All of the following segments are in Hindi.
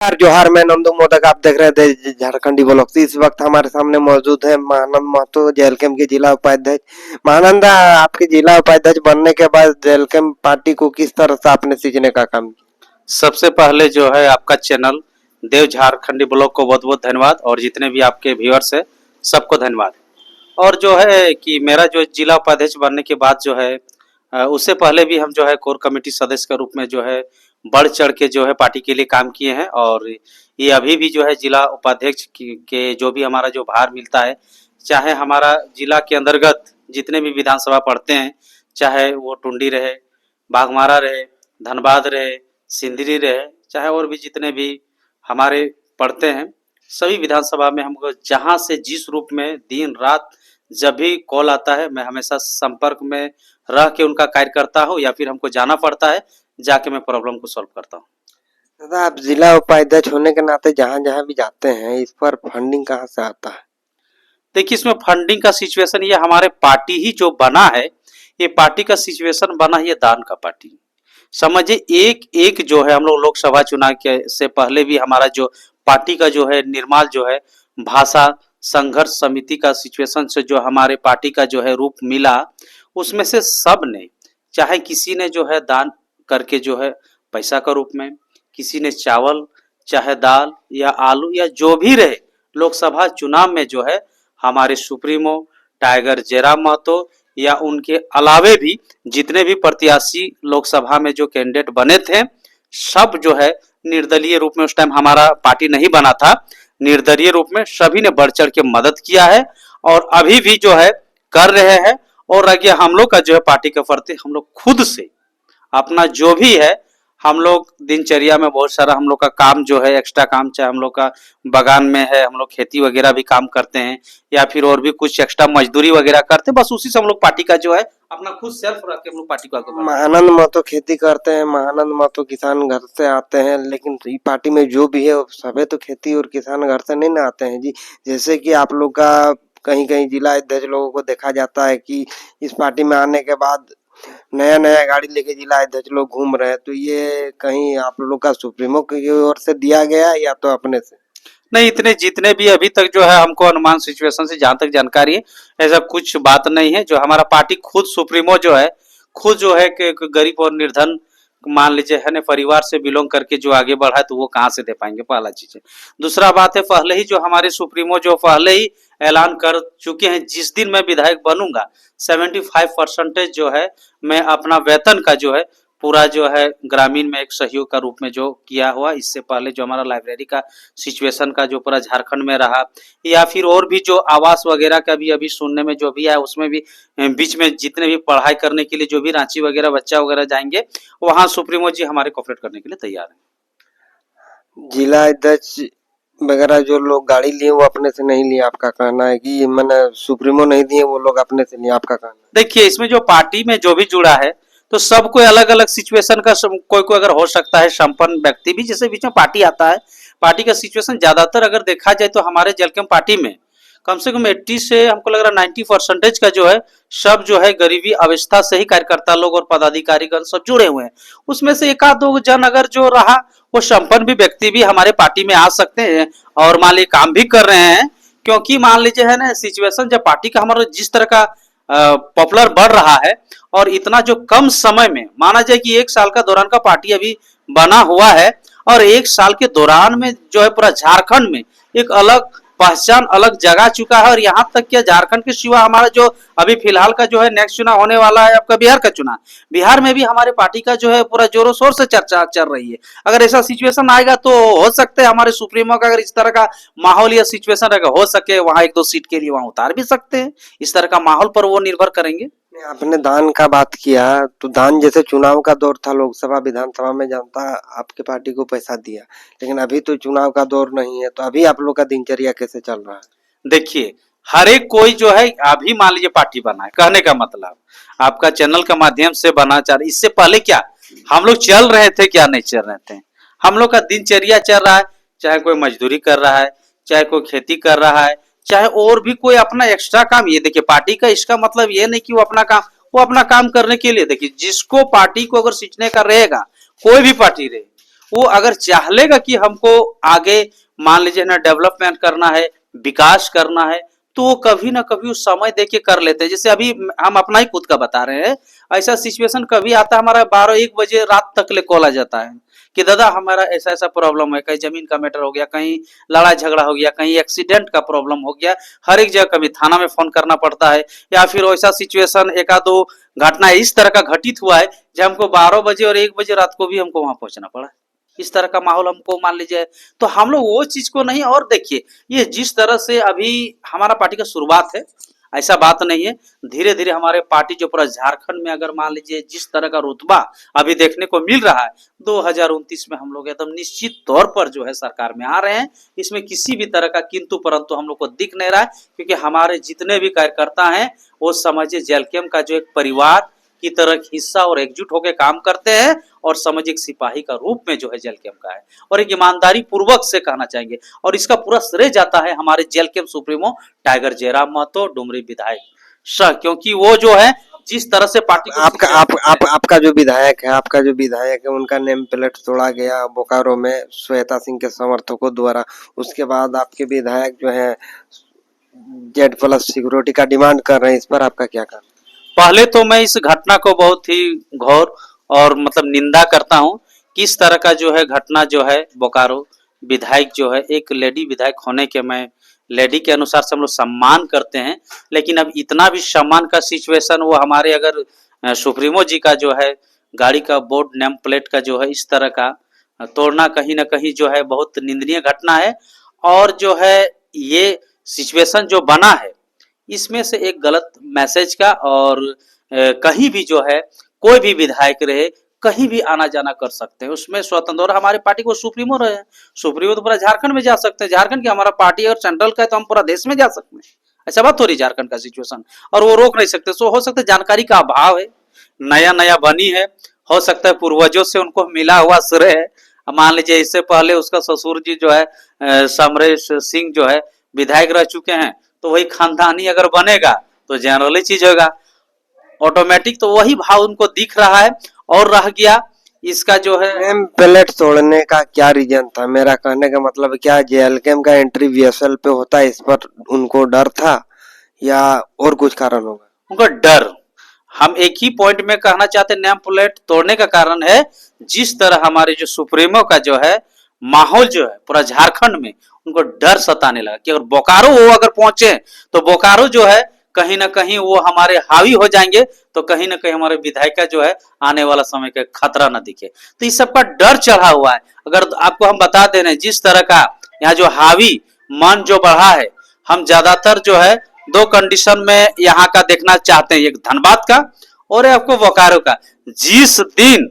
यार जोहार, मैं नंदू मोदक। आप देख रहे थे झारखंडी ब्लॉग। इस वक्त हमारे सामने मौजूद है महानंद महतो, जेएलकेम के जिला उपाध्यक्ष। महानंद, आपके जिला उपाध्यक्ष बनने के बाद जेएलकेम पार्टी को किस तरह से आपने सींचने का काम किया? सबसे पहले जो है आपका चैनल देव झारखंडी ब्लॉग को बहुत बहुत धन्यवाद, और जितने भी आपके व्यूअर्स है सबको धन्यवाद। और जो है कि मेरा जो जिला उपाध्यक्ष बनने के बाद जो है उससे पहले भी हम जो है कोर कमेटी सदस्य के रूप में जो है बढ़ चढ़ के जो है पार्टी के लिए काम किए हैं। और ये अभी भी जो है जिला उपाध्यक्ष के जो भी हमारा जो भार मिलता है, चाहे हमारा जिला के अंतर्गत जितने भी विधानसभा पड़ते हैं, चाहे वो टुंडी रहे, बाघमारा रहे, धनबाद रहे, सिंदरी रहे, चाहे और भी जितने भी हमारे पढ़ते हैं, सभी विधानसभा में हमको जहां से जिस रूप में दिन रात जब भी कॉल आता है, मैं हमेशा संपर्क में रह के उनका कार्य करता हूं, या फिर हमको जाना पड़ता है, जाके मैं प्रॉब्लम को सॉल्व करता हूं। दादा, आप जिला उपाध्यक्ष होने के नाते जहां जहां भी जाते हैं, इस पर फंडिंग कहाँ से आता है? देखिए, इसमें फंडिंग का सिचुएशन ये हमारे पार्टी ही जो बना है, ये पार्टी का सिचुएशन बना, ये दान का पार्टी समझिए। एक एक जो है हम लोग लोकसभा चुनाव के से पहले भी हमारा जो पार्टी का जो है निर्माल जो है भाषा संघर्ष समिति का सिचुएशन से जो हमारे पार्टी का जो है रूप मिला, उसमें से सब ने, चाहे किसी ने जो है दान करके जो है पैसा का रूप में, किसी ने चावल, चाहे दाल या आलू या जो भी रहे, लोकसभा चुनाव में जो है हमारे सुप्रीमो टाइगर जयराम महतो या उनके अलावे भी जितने भी प्रत्याशी लोकसभा में जो कैंडिडेट बने थे, सब जो है निर्दलीय रूप में, उस टाइम हमारा पार्टी नहीं बना था, निर्दलीय रूप में सभी ने बढ़ चढ़ के मदद किया है और अभी भी जो है कर रहे हैं। और आगे हम लोग का जो है पार्टी के प्रति हम लोग खुद से अपना जो भी है, हम लोग दिनचर्या में बहुत सारा हम लोग का काम जो है एक्स्ट्रा काम, चाहे हम लोग का बागान में है, हम लोग खेती वगैरह भी काम करते हैं, या फिर और भी कुछ एक्स्ट्रा मजदूरी वगैरह करते हैं, बस उसी से हम लोग पार्टी का जो है अपना खुद सेल्फ रख के हम लोग पार्टी को आगे बढ़ाते हैं। महानंद महतो खेती करते हैं, महानंद महतो किसान घर से आते हैं, लेकिन पार्टी में जो भी है वो सभी तो खेती और किसान घर से नहीं ना आते हैं जी। जैसे कि आप लोग का कहीं कहीं जिला अध्यक्ष लोगों को देखा जाता है कि इस पार्टी में आने के बाद नया नया गाड़ी लेके जिला अध्यक्ष लोग घूम रहे हैं, तो ये कहीं आप लोग का सुप्रीमो की ओर से दिया गया है या तो अपने से? नहीं, इतने जितने भी अभी तक जो है हमको अनुमान सिचुएशन से जहां तक जानकारी है, ऐसा कुछ बात नहीं है। जो हमारा पार्टी खुद सुप्रीमो जो है, खुद जो है कि गरीब और निर्धन मान लीजिए है ना, परिवार से बिलोंग करके जो आगे बढ़ा है, तो वो कहाँ से दे पाएंगे, पहला चीज है। दूसरा बात है, पहले ही जो हमारे सुप्रीमो जो पहले ही ऐलान कर चुके हैं, जिस दिन मैं विधायक बनूंगा 75% जो है मैं अपना वेतन का जो है पूरा जो है ग्रामीण में एक सहयोग का रूप में जो किया हुआ। इससे पहले जो हमारा लाइब्रेरी का सिचुएशन का जो पूरा झारखंड में रहा, या फिर और भी जो आवास वगैरह का भी अभी सुनने में जो भी है, उसमें भी बीच में जितने भी पढ़ाई करने के लिए जो भी रांची वगैरह बच्चा वगैरह जाएंगे, वहाँ सुप्रीमो जी हमारे कोऑपरेट करने के लिए तैयार है। जिला अध्यक्ष वगैरह जो लोग गाड़ी लिए वो अपने से नहीं लिए, आपका कहना है कि मैंने सुप्रीमो नहीं दिए, वो लोग अपने से लिए, आपका कहना है? देखिए, इसमें जो पार्टी में जो भी जुड़ा है, तो सब कोई अलग अलग सिचुएशन का, कोई कोई अगर हो सकता है संपन्न व्यक्ति भी, जैसे बीच में पार्टी आता है, पार्टी का सिचुएशन ज्यादातर अगर देखा जाए तो हमारे जेएलकेम पार्टी में कम से कम 80 से हमको लग रहा 90% का जो है सब जो है गरीबी अवस्था से ही कार्यकर्ता लोग और पदाधिकारीगण सब जुड़े हुए हैं। उसमें से एक आध दो जन अगर जो रहा, वो संपन्न भी व्यक्ति भी हमारे पार्टी में आ सकते हैं और मान लीजिए काम भी कर रहे हैं। क्योंकि मान लीजिए है ना, सिचुएशन जब पार्टी का हमारा जिस तरह का पॉपुलर बढ़ रहा है, और इतना जो कम समय में माना जाए कि 1 साल का दौरान का पार्टी अभी बना हुआ है, और 1 साल के दौरान में जो है पूरा झारखंड में एक अलग पहचान अलग जगह चुका है। और यहाँ तक कि झारखंड के सिवा हमारा जो अभी फिलहाल का जो है नेक्स्ट चुनाव होने वाला है आपका बिहार का चुनाव, बिहार में भी हमारे पार्टी का जो है पूरा जोरों शोर से चर्चा चल रही है। अगर ऐसा सिचुएशन आएगा तो हो सकता है हमारे सुप्रीमो का अगर इस तरह का माहौल या सिचुएशन अगर हो सके, वहां 1-2 सीट के लिए वहां उतार भी सकते हैं। इस तरह का माहौल पर वो निर्भर करेंगे। आपने दान का बात किया, तो दान जैसे चुनाव का दौर था, लोकसभा विधानसभा में जनता आपके पार्टी को पैसा दिया, लेकिन अभी तो चुनाव का दौर नहीं है, तो अभी आप लोग का दिनचर्या कैसे चल रहा है? देखिए, हर एक कोई जो है अभी मान लीजिए पार्टी बना है, कहने का मतलब आपका चैनल के माध्यम से बना चाह रहे, इससे पहले क्या हम लोग चल रहे थे, क्या नहीं चल रहे थे, हम लोग का दिनचर्या चल रहा है। चाहे कोई मजदूरी कर रहा है, चाहे कोई खेती कर रहा है, चाहे और भी कोई अपना एक्स्ट्रा काम। ये देखिए, पार्टी का इसका मतलब ये नहीं कि वो अपना काम करने के लिए, देखिए जिसको पार्टी को अगर सींचने का रहेगा, कोई भी पार्टी रहे, वो अगर चाह लेगा कि हमको आगे मान लीजिए ना डेवलपमेंट करना है, विकास करना है, तो वो कभी ना कभी उस समय दे के कर लेते हैं। जैसे अभी हम अपना ही खुद का बता रहे हैं, ऐसा सिचुएशन कभी आता है हमारा 12-1 बजे रात तक ले कॉल आ जाता है कि दादा हमारा ऐसा ऐसा प्रॉब्लम है, कहीं जमीन का मैटर हो गया, कहीं लड़ाई झगड़ा हो गया, कहीं एक्सीडेंट का प्रॉब्लम हो गया। हर एक जगह कभी थाना में फोन करना पड़ता है, या फिर वैसा सिचुएशन एक आध दो घटना इस तरह का घटित हुआ है जब हमको 12 बजे और 1 बजे रात को भी हमको वहां पहुंचना पड़ा। इस तरह का माहौल हमको मान लीजिए, तो हम लोग वो चीज को नहीं। और देखिए ये जिस तरह से अभी हमारा पार्टी का शुरुआत है, ऐसा बात नहीं है, धीरे धीरे हमारे पार्टी जो पूरा झारखंड में अगर मान लीजिए जिस तरह का रुतबा अभी देखने को मिल रहा है, 2029 में हम लोग एकदम निश्चित तौर पर जो है सरकार में आ रहे हैं। इसमें किसी भी तरह का किंतु परंतु हम लोग को दिख नहीं रहा है, क्योंकि हमारे जितने भी कार्यकर्ता हैं वो समझिए जेलकेम का जो एक परिवार की तरह हिस्सा और एकजुट होकर काम करते हैं, और समझिए एक सिपाही का रूप में जो है जेलकेम का है, और एक ईमानदारी पूर्वक से कहना चाहेंगे। और इसका पूरा श्रेय जाता है हमारे जेलकेम सुप्रीमो टाइगर जयराम महतो, डुमरी विधायक सर, क्योंकि वो जो है जिस तरह से पार्टी को आपका जो विधायक है उनका नेम प्लेट तोड़ा गया बोकारो में श्वेता सिंह के समर्थकों द्वारा। उसके बाद आपके विधायक जो है Z+ सिक्योरिटी का डिमांड कर रहे हैं, इस पर आपका क्या कहना? पहले तो मैं इस घटना को बहुत ही घोर और मतलब निंदा करता हूं। किस तरह का जो है घटना जो है बोकारो विधायक जो है, एक लेडी विधायक होने के, मैं लेडी के अनुसार से हम लोग सम्मान करते हैं, लेकिन अब इतना भी सम्मान का सिचुएशन वो हमारे अगर सुप्रीमो जी का जो है गाड़ी का बोर्ड नेम प्लेट का जो है इस तरह का तोड़ना कहीं ना कहीं जो है बहुत निंदनीय घटना है। और जो है ये सिचुएशन जो बना है इसमें से एक गलत मैसेज का, और कहीं भी जो है कोई भी विधायक रहे कहीं भी आना जाना कर सकते हैं, उसमें स्वतंत्र। और हमारी पार्टी को सुप्रीमो रहे, सुप्रीमो तो पूरा झारखंड में जा सकते हैं, झारखंड की हमारा पार्टी और सेंट्रल का है तो हम पूरा देश में जा सकते हैं। ऐसा बात हो रही झारखंड का सिचुएशन, और वो रोक नहीं सकते। सो हो सकता है जानकारी का अभाव है, नया नया बनी है, हो सकता है पूर्वजों से उनको मिला हुआ श्रेय है। मान लीजिए इससे पहले उसका ससुर जी जो है समरेश सिंह जो है विधायक रह चुके हैं, तो वही खानदानी अगर बनेगा तो जनरली चीज होगा ऑटोमेटिक, तो वही भाव उनको दिख रहा है। और रह गया इसका जो है नेम प्लेट तोड़ने का क्या रीजन था? मेरा कहने का मतलब क्या जेएलकेम का एंट्री VSL पे होता है, इस पर उनको डर था या और कुछ कारण होगा? उनका डर, हम एक ही पॉइंट में कहना चाहते हैं, नेम प्लेट तोड़ने का कारण है जिस तरह हमारे जो सुप्रीमो का जो है माहौल जो है पूरा झारखंड में, उनको डर सताने लगा कि अगर बोकारो वो अगर पहुंचे तो बोकारो जो है कहीं ना कहीं वो हमारे हावी हो जाएंगे, तो कहीं ना कहीं हमारे विधायक का जो है आने वाला समय का खतरा न दिखे। तो इस सबका डर चढ़ा हुआ है। अगर आपको हम बता दे रहे हैं जिस तरह का यहाँ जो हावी मन जो बढ़ा है, हम ज्यादातर जो है 2 कंडीशन में यहाँ का देखना चाहते हैं, एक धनबाद का और आपको बोकारो का। जिस दिन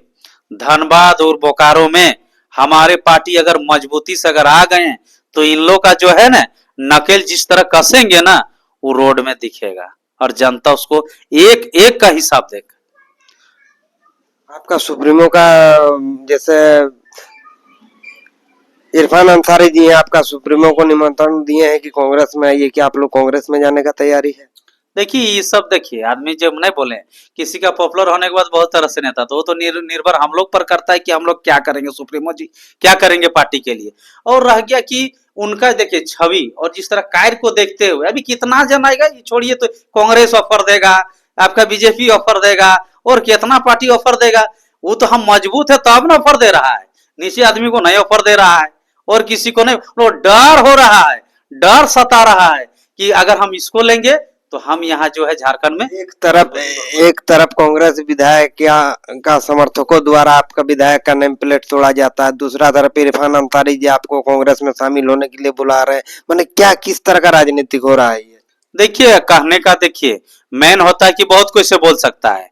धनबाद और बोकारो में हमारे पार्टी अगर मजबूती से अगर आ गए तो इन लोग का जो है ना नकेल जिस तरह कसेंगे ना वो रोड में दिखेगा, और जनता उसको एक एक का हिसाब देगा। आपका सुप्रीमो का जैसे इरफान अंसारी जी हैं, आपका सुप्रीमो को निमंत्रण दिए हैं कि कांग्रेस में आइए, कि आप लोग कांग्रेस में जाने का तैयारी है? देखिए ये सब देखिए आदमी जब नहीं बोले किसी का पॉपुलर होने के बाद बहुत तरह से नेता, तो वो तो निर्भर हम लोग पर करता है कि हम लोग क्या करेंगे, सुप्रीमो जी क्या करेंगे पार्टी के लिए। और रह गया कि उनका देखिए छवि और जिस तरह कार्य को देखते हुए अभी कितना जन आएगा, ये छोड़िए, तो कांग्रेस ऑफर देगा, आपका बीजेपी ऑफर देगा, और कितना पार्टी ऑफर देगा। वो तो हम मजबूत है तब ना ऑफर दे रहा है, नीचे आदमी को नहीं ऑफर दे रहा है और किसी को नहीं। वो डर हो रहा है, डर सता रहा है कि अगर हम इसको लेंगे तो हम यहाँ जो है झारखंड में एक तरफ कांग्रेस विधायक का समर्थकों द्वारा आपका विधायक का नेम प्लेट तोड़ा जाता है, दूसरा तरफ इरफान अंसारी जी आपको कांग्रेस में शामिल होने के लिए बुला रहे हैं। माने क्या किस तरह का राजनीतिक हो रहा है ये? देखिए कहने का, देखिए मेन होता है कि बहुत कोई से बोल सकता है,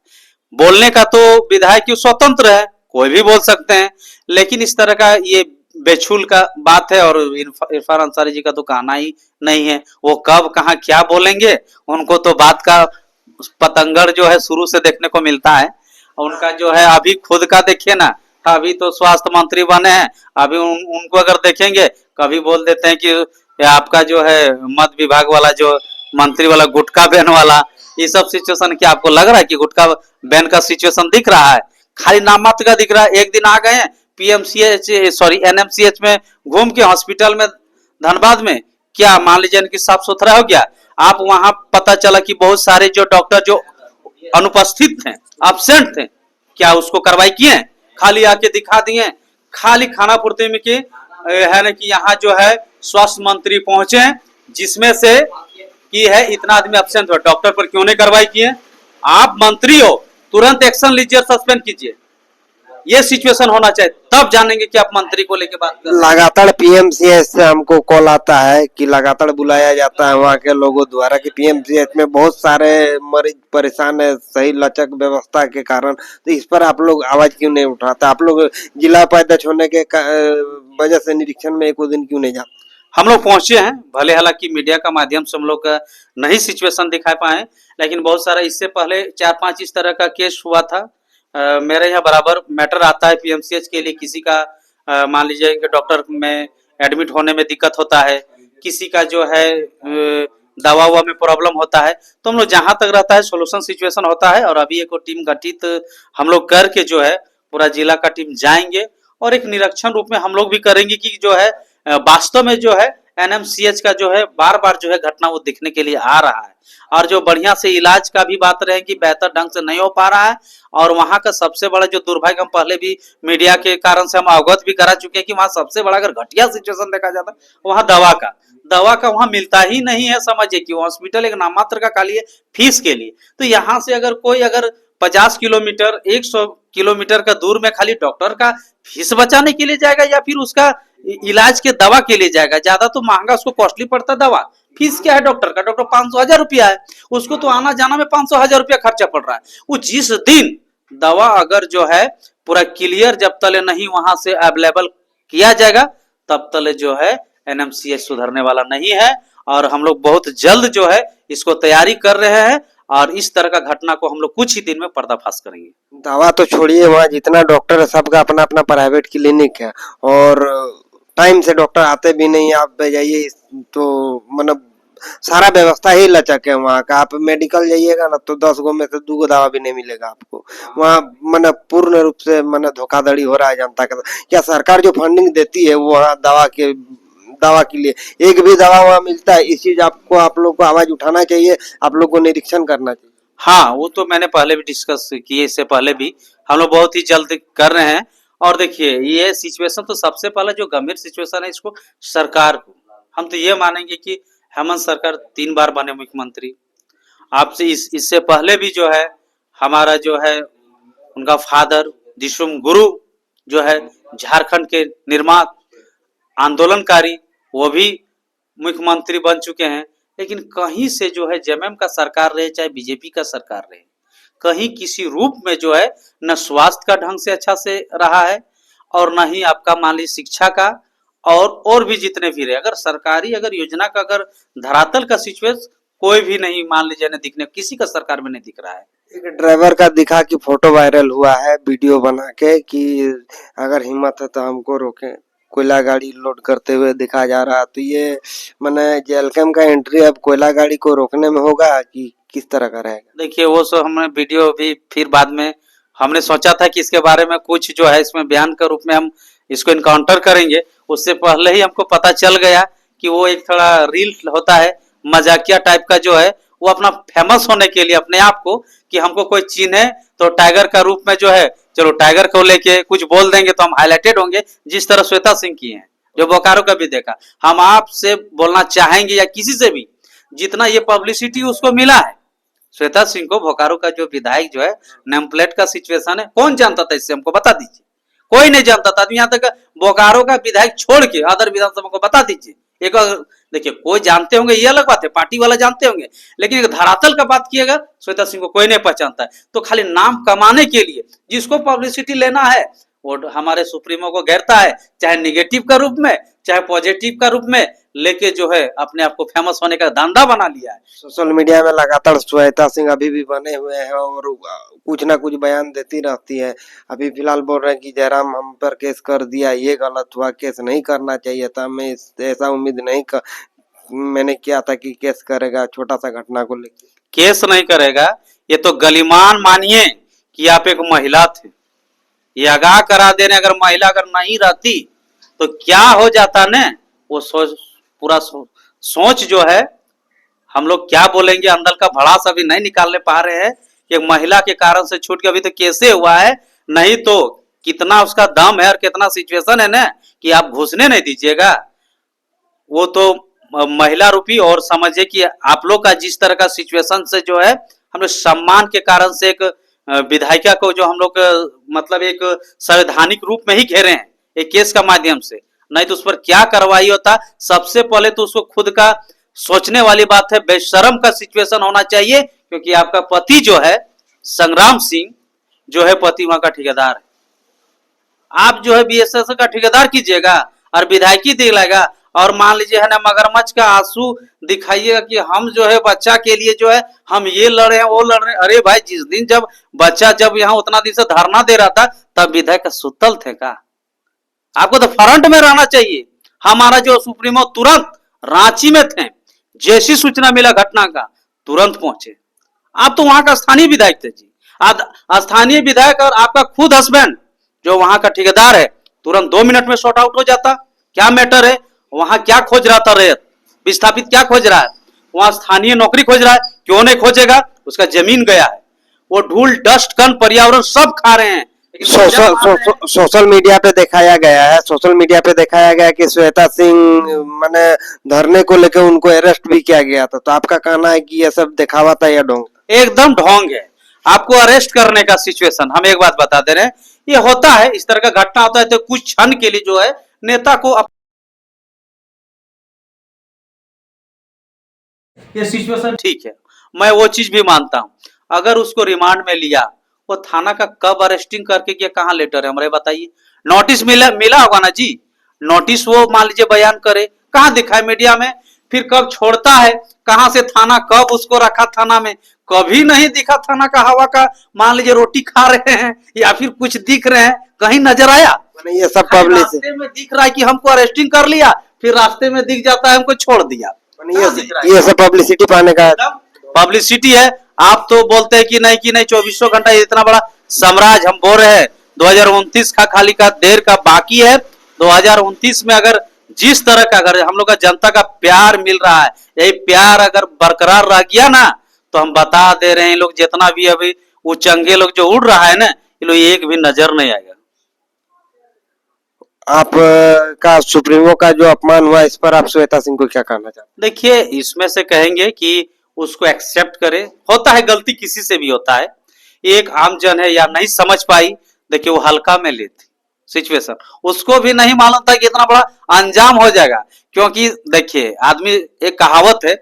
बोलने का तो विधायक स्वतंत्र है, कोई भी बोल सकते हैं, लेकिन इस तरह का ये बेछूल का बात है। और इरफान अंसारी जी का तो कहना ही नहीं है, वो कब कहाँ क्या बोलेंगे, उनको तो बात का पतंगड़ जो है शुरू से देखने को मिलता है। उनका जो है अभी खुद का देखिए ना, अभी तो स्वास्थ्य मंत्री बने हैं, अभी उनको अगर देखेंगे कभी बोल देते हैं कि आपका जो है मध्य विभाग वाला जो मंत्री वाला गुटखा बैन वाला, ये सब सिचुएशन क्या आपको लग रहा है कि गुटखा बैन का सिचुएशन दिख रहा है? खाली नाम मात्र का दिख रहा है। एक दिन आ गए हैं पीएमसीएच सॉरी एनएमसीएच में घूम के हॉस्पिटल में धनबाद में क्या मान लीजिए कि साफ सुथरा हो गया। आप वहां पता चला कि बहुत सारे जो डॉक्टर जो अनुपस्थित थे, एब्सेंट थे, क्या उसको कार्रवाई किए? खाली आके दिखा दिए। खाली खाना पूर्ति में कि है ना कि यहाँ जो है स्वास्थ्य मंत्री पहुंचे जिसमें से कि है इतना आदमी एब्सेंट हुआ, डॉक्टर पर क्यों नहीं कार्रवाई किए? आप मंत्री हो, तुरंत एक्शन लीजिए, सस्पेंड कीजिए। ये सिचुएशन होना चाहिए, तब जानेंगे कि आप मंत्री को लेके बात कर। लगातार पीएमसीएच से हमको कॉल आता है कि लगातार बुलाया जाता है वहाँ के लोगों द्वारा कि पीएमसीएच में बहुत सारे मरीज परेशान है सही लचक व्यवस्था के कारण, तो इस पर आप लोग आवाज क्यों नहीं उठाते? आप लोग जिला उपाध्यक्ष होने के वजह से निरीक्षण में एक दिन क्यों नहीं जाते? हम लोग पहुंचे हैं, भले हालांकि मीडिया का माध्यम से हम लोग नहीं सिचुएशन दिखा पाए, लेकिन बहुत सारा इससे पहले 4-5 इस तरह का केस हुआ था। मेरे यहाँ बराबर मैटर आता है पीएमसीएच के लिए, किसी का मान लीजिए कि डॉक्टर में एडमिट होने में दिक्कत होता है, किसी का जो है दवा हुआ में प्रॉब्लम होता है, तो हम लोग जहां तक रहता है सोल्यूशन सिचुएशन होता है। और अभी एक टीम गठित हम लोग करके जो है पूरा जिला का टीम जाएंगे और एक निरीक्षण रूप में हम लोग भी करेंगे कि जो है वास्तव में जो है एनएमसीएच का जो है बार बार जो है घटना वो दिखने के लिए आ रहा है, और जो बढ़िया से इलाज का भी बात रहे कि बेहतर ढंग से नहीं हो पा रहा है। और वहां का सबसे बड़ा जो दुर्भाग्य, हम पहले भी मीडिया के कारण से हम अवगत भी करा चुके हैं कि वहां सबसे बड़ा अगर घटिया सिचुएशन देखा जाता है वहां दवा का वहां मिलता ही नहीं है। समझिए कि हॉस्पिटल एक नाम मात्र का खाली है फीस के लिए। तो यहाँ से अगर कोई 50 किलोमीटर 100 किलोमीटर का दूर में खाली डॉक्टर का फीस बचाने के लिए जाएगा या फिर उसका इलाज के दवा के लिए जाएगा, ज्यादा तो महंगा उसको कॉस्टली पड़ता है दवा। फीस क्या है डॉक्टर का? डॉक्टर 500,000 रुपया है, उसको तो आना जाना में 500,000 रुपया खर्चा पड़ रहा है। वो जिस दिन दवा अगर जो है पूरा क्लियर जब तले नहीं वहां से अवेलेबल किया जाएगा तब तले जो है एनएमसीएच सुधरने वाला नहीं है। और हम लोग बहुत जल्द जो है इसको तैयारी कर रहे हैं और इस तरह का घटना को हम लोग कुछ ही दिन में पर्दाफाश करेंगे। दवा तो छोड़िए, वहाँ जितना डॉक्टर है सबका अपना अपना प्राइवेट क्लिनिक है और टाइम से डॉक्टर आते भी नहीं। आप जाइए तो मतलब सारा व्यवस्था ही लचक है वहाँ का। आप मेडिकल जाइएगा ना तो 10 गो में से 2 गो दवा भी नहीं मिलेगा आपको वहाँ। मतलब पूर्ण रूप से मतलब धोखाधड़ी हो रहा है जनता का। क्या सरकार जो फंडिंग देती है वो वहाँ दवा के लिए एक भी दवा वहाँ मिलता है? इस चीज आपको आप लोग को आवाज उठाना चाहिए, आप लोग को निरीक्षण करना चाहिए। हाँ, वो तो मैंने पहले भी डिस्कस किए, इससे पहले भी हम लोग बहुत ही जल्द कर रहे हैं। और देखिए ये सिचुएशन तो सबसे पहले जो गंभीर सिचुएशन है इसको सरकार को, हम तो ये मानेंगे कि हेमंत सरकार 3 बार बने मुख्यमंत्री। आपसे इससे पहले भी जो है हमारा जो है उनका फादर दिशुम गुरु जो है झारखंड के निर्माण आंदोलनकारी, वो भी मुख्यमंत्री बन चुके हैं। लेकिन कहीं से जो है जेएमएम का सरकार रहे चाहे बीजेपी का सरकार रहे, कहीं किसी रूप में जो है न स्वास्थ्य का ढंग से अच्छा से रहा है और न ही आपका मान लीजिए शिक्षा का और भी जितने भी रहे। अगर सरकारी योजना का धरातल का सिचुएशन कोई भी नहीं मान लीजिए न दिखने, किसी का सरकार में नहीं दिख रहा है। एक ड्राइवर का दिखा कि फोटो वायरल हुआ है वीडियो बना के कि अगर हिम्मत है तो हमको रोकें, कोयला गाड़ी लोड करते हुए दिखा जा रहा। तो ये मैंने जेएलकेम का एंट्री अब कोयला गाड़ी को रोकने में होगा कि किस तरह का रहेगा? देखिए वो सो हमने वीडियो भी फिर बाद में हमने सोचा था कि इसके बारे में कुछ जो है इसमें बयान के रूप में हम इसको इनकाउंटर करेंगे। उससे पहले ही हमको पता चल गया कि वो एक थोड़ा रील होता है मजाकिया टाइप का जो है, वो अपना फेमस होने के लिए अपने आप को कि हमको कोई चिन्हे तो टाइगर का रूप में जो है चलो टाइगर को लेके कुछ बोल देंगे तो हम हाईलाइटेड होंगे, जिस तरह श्वेता सिंह की है जो बोकारो का भी देखा। हम आपसे बोलना चाहेंगे या किसी से भी, जितना ये पब्लिसिटी उसको मिला है श्वेता सिंह को, बोकारो का जो विधायक जो है नेम प्लेट का सिचुएशन है, कौन जानता था इससे? हमको बता दीजिए। कोई नहीं जानता था। यहाँ तक बोकारो का विधायक छोड़ के अदर विधानसभा को बता दीजिए। एक देखिए कोई जानते होंगे ये अलग बात है, पार्टी वाला जानते होंगे, लेकिन एक धरातल का बात किएगा श्वेता सिंह को कोई नहीं पहचानता है। तो खाली नाम कमाने के लिए जिसको पब्लिसिटी लेना है वो हमारे सुप्रीमो को घेरता है, चाहे निगेटिव का रूप में चाहे पॉजिटिव का रूप में लेके जो है अपने आप को फेमस होने का धंधा बना लिया है। सोशल मीडिया में लगातार श्वेता सिंह अभी भी बने हुए हैं और कुछ ना कुछ बयान देती रहती है। अभी फिलहाल बोल रहे हैं कि जयराम हम पर केस कर दिया, ये गलत हुआ, केस नहीं करना चाहिए था। मैं ऐसा उम्मीद नहीं मैंने किया था कि केस करेगा छोटा सा घटना को लेकर। केस नहीं करेगा, ये तो गलीमान मानिए कि आप एक महिला थे, ये आगाह करा देने, अगर महिला अगर नहीं रहती तो क्या हो जाता ने, वो सोच जो है, हम लोग क्या बोलेंगे, अंदर का भड़ास अभी नहीं निकालने पा रहे हैं कि महिला के कारण से छूट के अभी तो कैसे हुआ है, नहीं तो कितना उसका दम है और कितना सिचुएशन है ना कि आप घुसने नहीं दीजिएगा। वो तो महिला रूपी, और समझिए कि आप लोग का जिस तरह का सिचुएशन से जो है, हम लोग सम्मान के कारण से एक विधायिका को जो हम लोग मतलब एक संवैधानिक रूप में ही घेरे हैं एक केस का माध्यम से, नहीं तो उस पर क्या कार्रवाई होता। सबसे पहले तो उसको खुद का सोचने वाली बात है, बेशरम का सिचुएशन होना चाहिए, क्योंकि आपका पति जो है संग्राम सिंह जो है पति वहां का ठेकेदार है, आप जो है बीएसएस का ठेकेदार कीजिएगा और विधायकी दिलाएगा, और मान लीजिए है ना मगरमच्छ का आंसू दिखाइएगा कि हम जो है बच्चा के लिए जो है हम ये लड़ रहे हैं वो लड़ रहे हैं। अरे भाई, जिस दिन जब बच्चा जब यहाँ उतना दिन से धरना दे रहा था तब विधायक सुतल थे का? आपको तो फ्रंट में रहना चाहिए। हमारा जो सुप्रीमो तुरंत रांची में थे, जैसी सूचना मिला घटना का तुरंत पहुंचे। आप तो वहां का स्थानीय विधायक थे जी, स्थानीय विधायक और आपका खुद हस्बैंड जो वहां का ठेकेदार है तुरंत 2 मिनट में शॉर्ट आउट हो जाता। क्या मैटर है वहां, क्या खोज रहा था रेत विस्थापित, क्या खोज रहा है वहां? स्थानीय नौकरी खोज रहा है, क्यों नहीं खोजेगा? उसका जमीन गया है, वो धूल डस्ट कण पर्यावरण सब खा रहे हैं। सोशल मीडिया पे दिखाया गया है, सोशल मीडिया पे दिखाया गया कि श्वेता सिंह माने धरने को लेकर उनको अरेस्ट भी किया गया था, तो आपका कहना है कि ये सब दिखावा था या ढोंग? एकदम ढोंग है। आपको अरेस्ट करने का सिचुएशन, हम एक बात बता दे रहे हैं, ये होता है, इस तरह का घटना होता है तो कुछ क्षण के लिए जो है नेता को ये सिचुएशन ठीक है, मैं वो चीज भी मानता हूं। अगर उसको रिमांड में लिया, वो थाना का कब अरेस्टिंग करके किया, कहाँ लेटर है हमारे बताइए? नोटिस मिला होगा ना जी, नोटिस वो मान लीजिए बयान करे, कहाँ दिखाए मीडिया में? फिर कब छोड़ता है, कहाँ से थाना कब उसको रखा थाना में? कभी नहीं दिखा थाना का हवा का, मान लीजिए रोटी खा रहे हैं या फिर कुछ दिख रहे हैं, कहीं नजर आया? ये सब पब्लिक रास्ते में दिख रहा है कि हमको अरेस्टिंग कर लिया, फिर रास्ते में दिख जाता है हमको छोड़ दिया। ये सब पब्लिसिटी पाने का पब्लिसिटी है। आप तो बोलते हैं कि नहीं 24 घंटा इतना बड़ा साम्राज्य, हम बोल रहे हैं 2029 का खाली का देर का बाकी है। 2029 में अगर जिस तरह का अगर हम लोग का जनता का प्यार मिल रहा है, यही प्यार अगर बरकरार रह गया ना, तो हम बता दे रहे हैं लोग जितना भी अभी वो चंगे लोग जो उड़ रहा है ना, ये लोग एक भी नजर नहीं आएगा। आप का सुप्रीमो का जो अपमान हुआ, इस पर आप श्वेता सिंह को क्या कहना चाहते हैं? देखिए, इसमें से कहेंगे कि उसको एक्सेप्ट करे, होता है गलती किसी से भी होता है, एक आम जन है या नहीं समझ पाई, देखिए वो हल्का में लेती सिचुएशन, उसको भी नहीं मालूम था कि इतना बड़ा अंजाम हो जाएगा। क्योंकि देखिए आदमी, एक कहावत है,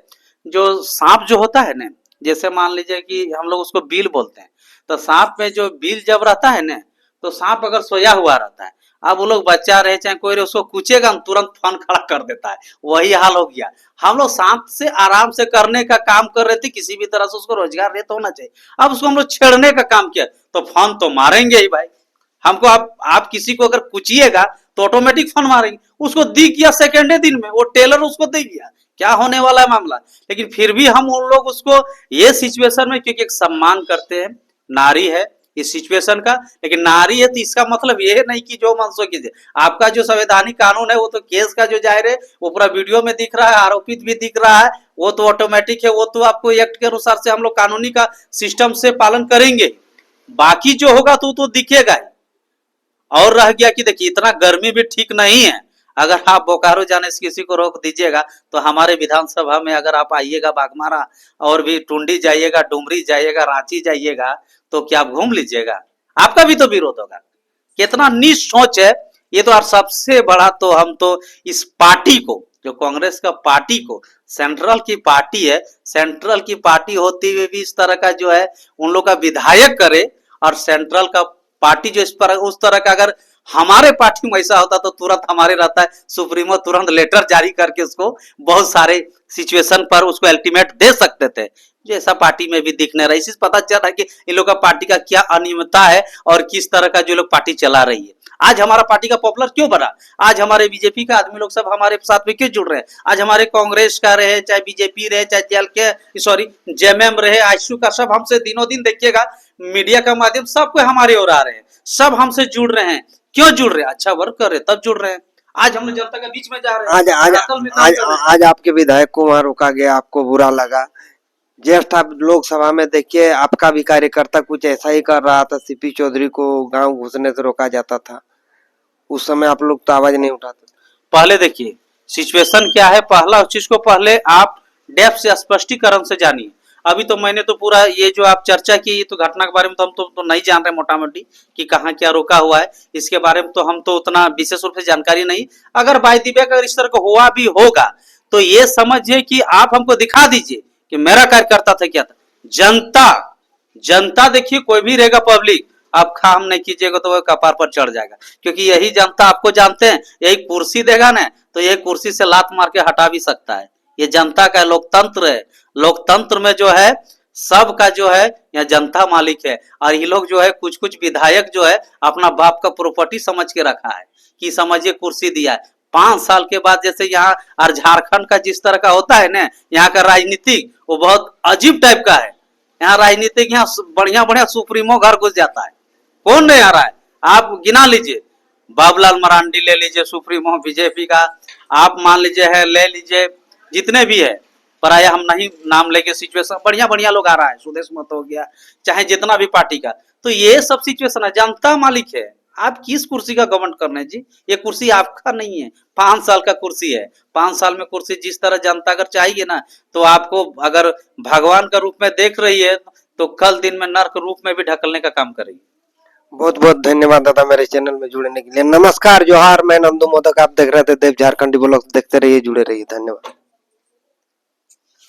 जो सांप जो होता है ना, जैसे मान लीजिए कि हम लोग उसको बील बोलते हैं, तो सांप में जो बील जब रहता है ना, तो सांप अगर सोया हुआ रहता है, अब वो लोग बच्चा रहे चाहे कोई रहे, उसको कूचेगा तुरंत फन खड़ा कर देता है, वही हाल हो गया। हम लोग शांत से आराम से करने का काम कर रहे थे, किसी भी तरह से उसको रोजगार रहित होना चाहिए। अब उसको हम लोग छेड़ने का काम किया तो फन तो मारेंगे ही भाई हमको। आप किसी को अगर कुचिएगा तो ऑटोमेटिक फन मारेंगे। उसको दिख गया सेकेंडे दिन में, वो टेलर उसको दे गया, क्या होने वाला है मामला। लेकिन फिर भी हम उन लोग उसको ये सिचुएशन में, क्योंकि एक सम्मान करते हैं, नारी है इस सिचुएशन का, लेकिन नारी है तो इसका मतलब ये नहीं कि जो मन सो कीजिए। आपका जो संवैधानिक कानून है वो तो केस का जो जाहिर है वो पूरा वीडियो में दिख रहा है, आरोपित भी दिख रहा है, वो तो ऑटोमेटिक है, वो तो आपको एक्ट के अनुसार से हम लोग कानूनी का सिस्टम से पालन करेंगे। बाकी जो होगा तो दिखेगा ही। और रह गया कि देखिए इतना गर्मी भी ठीक नहीं है, अगर आप बोकारो जाने से किसी को रोक दीजिएगा तो हमारे विधानसभा में अगर आप आइएगा बागमारा और भी टुंडी जाइएगा, डुमरी जाइएगा, रांची जाइएगा, तो क्या आप घूम लीजिएगा? आपका भी तो विरोध होगा। कितना नीच सोच है ये। तो और सबसे बड़ा तो हम तो इस पार्टी को, जो कांग्रेस का पार्टी को, सेंट्रल की पार्टी है, सेंट्रल की पार्टी होते हुए भी इस तरह का जो है उन लोग का विधायक करे, और सेंट्रल का पार्टी जो इस पर उस तरह का, अगर हमारे पार्टी में ऐसा होता तो तुरंत हमारे रहता है सुप्रीमो तुरंत लेटर जारी करके उसको बहुत सारे सिचुएशन पर उसको अल्टीमेट दे सकते थे, जो ऐसा पार्टी में भी दिखने रहा। इसी से पता चल रहा है कि इन लोग का पार्टी का क्या अनियमितता है और किस तरह का जो लोग पार्टी चला रही है। आज हमारा पार्टी का पॉपुलर क्यों बना? आज हमारे बीजेपी का आदमी लोग सब हमारे साथ में क्यों जुड़ रहे हैं? आज हमारे कांग्रेस का रहे, चाहे बीजेपी रहे, चाहे जेल के सॉरी जेएमएम रहे, आईएसयू का, सब हमसे दिनों दिन देखिएगा मीडिया का माध्यम सब कोई हमारे ओर आ रहे हैं, सब हमसे जुड़ रहे हैं। क्यों जुड़ रहे हैं? अच्छा वर्क कर रहे तब जुड़ रहे हैं। आज हम लोग जनता के बीच में जा रहे हैं, आज आज रातल में काम आज कर रहे हैं। आज आपके विधायक को वहां रोका गया, आपको बुरा लगा। जस्ट आप लोकसभा में देखिए, आपका भी कार्यकर्ता कुछ ऐसा ही कर रहा था, सीपी चौधरी को गांव घुसने से रोका जाता था। उस समय आप लोग तो आवाज नहीं उठाते। पहले देखिए सिचुएशन क्या है, पहला उस चीज को पहले आप डेप्थ से स्पष्टीकरण से जानिए। अभी तो मैंने तो पूरा ये जो आप चर्चा की, ये तो घटना के बारे में तो हम तो नहीं जान रहे मोटा मोटी कि कहाँ क्या रोका हुआ है, इसके बारे में तो हम तो उतना विशेष रूप से जानकारी नहीं। अगर बाय द वे अगर इस तरह का हुआ भी होगा तो ये समझिए कि आप हमको दिखा दीजिए कि मेरा कार्यकर्ता था क्या था। जनता जनता देखिए कोई भी रहेगा पब्लिक, आप काम नहीं कीजिएगा तो वह कपार पर चढ़ जाएगा, क्योंकि यही जनता आपको जानते हैं, यही कुर्सी देगा ना तो यही कुर्सी से लात मार के हटा भी सकता है। ये जनता का लोकतंत्र है। लोकतंत्र में जो है सबका जो है यहाँ जनता मालिक है, और ये लोग जो है कुछ कुछ विधायक जो है अपना बाप का प्रॉपर्टी समझ के रखा है कि समझिए कुर्सी दिया है। 5 साल के बाद जैसे यहाँ और झारखंड का जिस तरह का होता है ना, यहाँ का राजनीतिक वो बहुत अजीब टाइप का है। यहाँ राजनीतिक यहाँ बढ़िया बढ़िया सुप्रीमो घर घुस जाता है, कौन नहीं आ रहा है? आप गिना लीजिए, बाबूलाल मरांडी ले लीजिए सुप्रीमो बीजेपी का, आप मान लीजिए है ले लीजिए, जितने भी है प्राय हम नहीं नाम लेके सिचुएशन बढ़िया बढ़िया लोग आ रहा है, सुदेश मत हो गया, चाहे जितना भी पार्टी का, तो ये सब सिचुएशन है। जनता मालिक है, आप किस कुर्सी का गवर्नमेंट कर रहे हैं जी? ये कुर्सी आपका नहीं है, 5 साल का कुर्सी है। 5 साल में कुर्सी जिस तरह जनता अगर चाहिए ना, तो आपको अगर भगवान का रूप में देख रही है तो कल दिन में नर्क रूप में भी ढकलने का काम करेगी। बहुत बहुत धन्यवाद दादा मेरे चैनल में जुड़ने के लिए। नमस्कार, जोहार, मैं नंदू मोदक, आप देख रहे थे देव झारखंडी ब्लॉग। देखते रहिए, जुड़े रहिए, धन्यवाद।